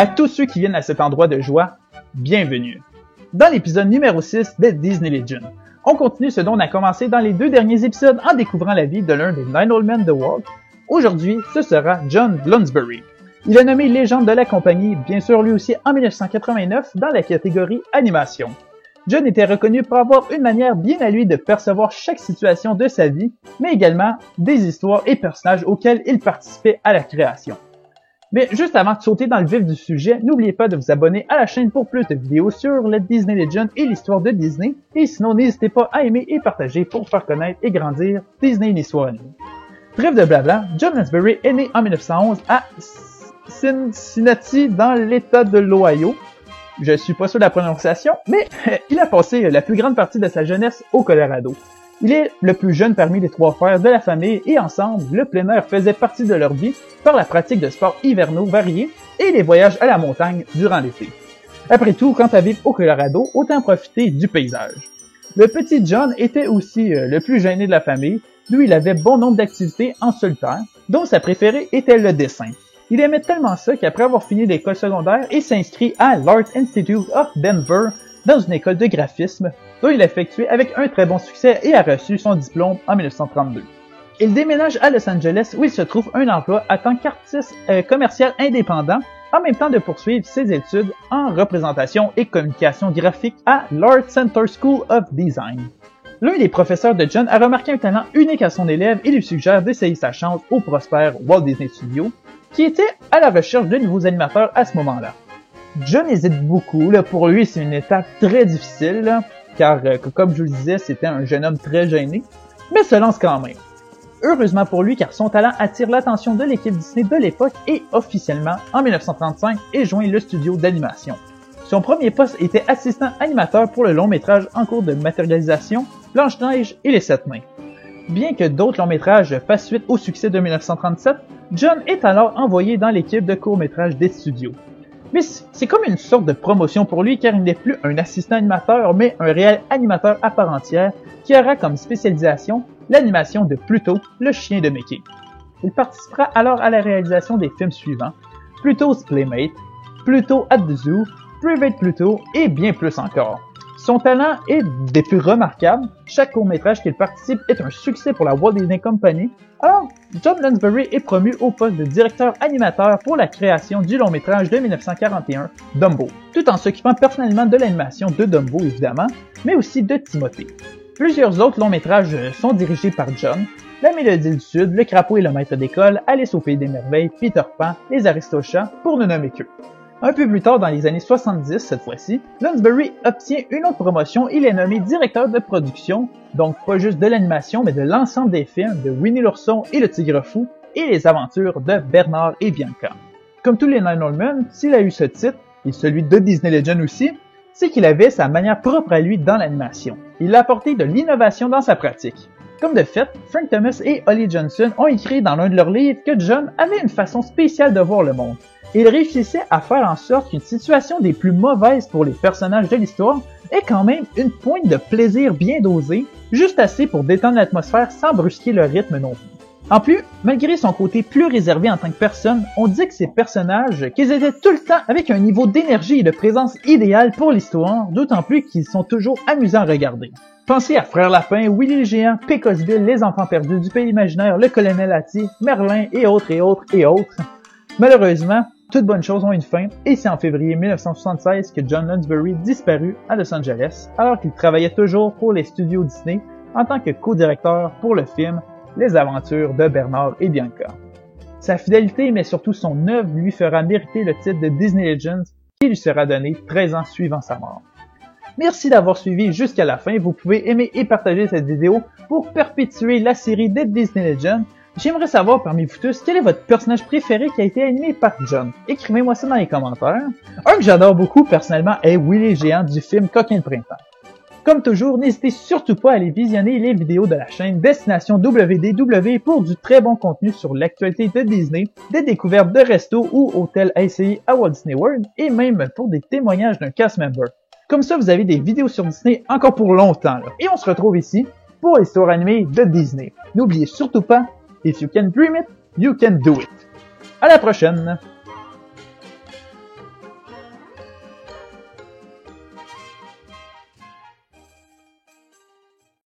À tous ceux qui viennent à cet endroit de joie, bienvenue. Dans l'épisode numéro 6 de Disney Legend, on continue ce dont on a commencé dans les 2 derniers épisodes en découvrant la vie de l'un des 9 Old Men de Walt. Aujourd'hui, ce sera John Lounsbury. Il est nommé légende de la compagnie, bien sûr lui aussi en 1989 dans la catégorie animation. John était reconnu pour avoir une manière bien à lui de percevoir chaque situation de sa vie, mais également des histoires et personnages auxquels il participait à la création. Mais juste avant de sauter dans le vif du sujet, n'oubliez pas de vous abonner à la chaîne pour plus de vidéos sur le Disney Legend et l'histoire de Disney. Et sinon, n'hésitez pas à aimer et partager pour faire connaître et grandir Disney une histoire à nous. Trêve de blabla, John Lounsbury est né en 1911 à Cincinnati dans l'État de l'Ohio. Je suis pas sûr de la prononciation, mais il a passé la plus grande partie de sa jeunesse au Colorado. Il est le plus jeune parmi les 3 frères de la famille et ensemble, le plein air faisait partie de leur vie par la pratique de sports hivernaux variés et les voyages à la montagne durant l'été. Après tout, quant à vivre au Colorado, autant profiter du paysage. Le petit John était aussi le plus gêné de la famille, d'où il avait bon nombre d'activités en solitaire, dont sa préférée était le dessin. Il aimait tellement ça qu'après avoir fini l'école secondaire, il s'inscrit à l'Art Institute of Denver, dans une école de graphisme, dont il a effectué avec un très bon succès et a reçu son diplôme en 1932. Il déménage à Los Angeles où il se trouve un emploi en tant qu'artiste commercial indépendant, en même temps de poursuivre ses études en représentation et communication graphique à l'Art Center School of Design. L'un des professeurs de John a remarqué un talent unique à son élève et lui suggère d'essayer sa chance au prospère Walt Disney Studios, qui était à la recherche de nouveaux animateurs à ce moment-là. John hésite beaucoup, pour lui c'est une étape très difficile, car comme je vous le disais, c'était un jeune homme très gêné, mais se lance quand même. Heureusement pour lui, car son talent attire l'attention de l'équipe Disney de l'époque et officiellement, en 1935, est joint le studio d'animation. Son premier poste était assistant animateur pour le long métrage en cours de matérialisation, Blanche-Neige et les 7 nains. Bien que d'autres longs métrages fassent suite au succès de 1937, John est alors envoyé dans l'équipe de court-métrage des studios. Mais c'est comme une sorte de promotion pour lui car il n'est plus un assistant animateur mais un réel animateur à part entière qui aura comme spécialisation l'animation de Pluto, le chien de Mickey. Il participera alors à la réalisation des films suivants, Pluto's Playmate, Pluto at the Zoo, Private Pluto et bien plus encore. Son talent est des plus remarquables, chaque court-métrage qu'il participe est un succès pour la Walt Disney Company. Alors, John Lounsbury est promu au poste de directeur animateur pour la création du long-métrage de 1941, Dumbo, tout en s'occupant personnellement de l'animation de Dumbo évidemment, mais aussi de Timothée. Plusieurs autres longs-métrages sont dirigés par John, La Mélodie du Sud, Le Crapaud et le Maître d'école, Alice au Pays des Merveilles, Peter Pan, Les Aristochats, pour ne nommer qu'eux. Un peu plus tard dans les années 70, cette fois-ci, Lounsbury obtient une autre promotion, il est nommé directeur de production, donc pas juste de l'animation, mais de l'ensemble des films de Winnie l'ourson et le Tigre fou, et les aventures de Bernard et Bianca. Comme tous les 9 Old Men, s'il a eu ce titre, et celui de Disney Legend aussi, c'est qu'il avait sa manière propre à lui dans l'animation. Il a apporté de l'innovation dans sa pratique. Comme de fait, Frank Thomas et Ollie Johnson ont écrit dans l'un de leurs livres que John avait une façon spéciale de voir le monde. Il réussissait à faire en sorte qu'une situation des plus mauvaises pour les personnages de l'histoire ait quand même une pointe de plaisir bien dosée, juste assez pour détendre l'atmosphère sans brusquer le rythme non plus. En plus, malgré son côté plus réservé en tant que personne, on dit que ces personnages, qu'ils étaient tout le temps avec un niveau d'énergie et de présence idéal pour l'histoire, d'autant plus qu'ils sont toujours amusants à regarder. Pensez à Frère Lapin, Willy le Géant, Pécosville, Les Enfants Perdus, Du Pays Imaginaire, Le Colonel Hattie, Merlin et autres et autres et autres. Malheureusement, toutes bonnes choses ont une fin, et c'est en février 1976 que John Lounsbury disparut à Los Angeles, alors qu'il travaillait toujours pour les studios Disney en tant que co-directeur pour le film Les Aventures de Bernard et Bianca. Sa fidélité, mais surtout son œuvre, lui fera mériter le titre de Disney Legends qui lui sera donné 13 ans suivant sa mort. Merci d'avoir suivi jusqu'à la fin, vous pouvez aimer et partager cette vidéo pour perpétuer la série de Disney Legends. J'aimerais savoir parmi vous tous, quel est votre personnage préféré qui a été animé par John? Écrivez-moi ça dans les commentaires. Un que j'adore beaucoup personnellement est Willy le Géant du film Coquin de printemps. Comme toujours, n'hésitez surtout pas à aller visionner les vidéos de la chaîne Destination WDW pour du très bon contenu sur l'actualité de Disney, des découvertes de restos ou hôtels à essayer à Walt Disney World et même pour des témoignages d'un cast member. Comme ça, vous avez des vidéos sur Disney encore pour longtemps. Et on se retrouve ici pour l'histoire animée de Disney. N'oubliez surtout pas, if you can dream it, you can do it. À la prochaine!